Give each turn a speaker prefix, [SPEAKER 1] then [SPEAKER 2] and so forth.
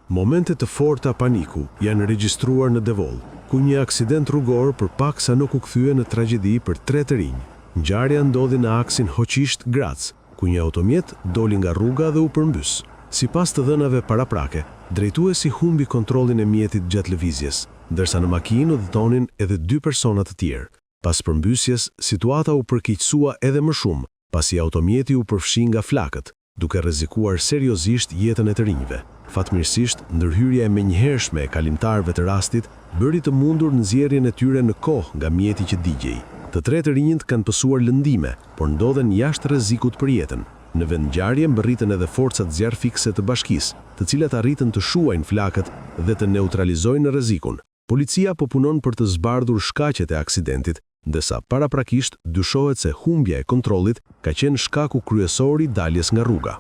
[SPEAKER 1] Momente të forta paniku janë regjistruar në Devol, ku një aksident rrugor përpaksa nuk u kthye në tragjedi për 3 të rinj. Ngjarja ndodhi në aksin Hoqisht-Grac, ku një automjet doli nga rruga dhe u përmbys. Sipas të dhënave paraprake, drejtuesi humbi kontrollin e mjetit gjatë lëvizjes, ndërsa në makinë udhëtonin edhe 2 persona të tjerë. Pas përmbysjes, situata u përkeqësua edhe më shumë, pasi automjeti u përfshi nga flakët, duke rrezikuar seriozisht jetën e të rinjve. Fatmirësisht, ndërhyrja e menjëhershme e kalimtarëve të rastit bëri të mundur nxjerrjen e tyre në kohë nga mjeti që digjej. Të 3 të rinjt kanë pësuar lëndime, por ndodhen jashtë rrezikut për jetën. Në vend ngjarje mbërritën edhe forcat zjarrfikse të bashkisë, të cilat arritën të shuajnë flakët dhe të neutralizojnë rrezikun. Policia po punon për të zbardhur shkaqet e aksidentit, ndërsa paraprakisht dyshohet se humbja e kontrollit ka qenë shkaku kryesor i daljes nga rruga.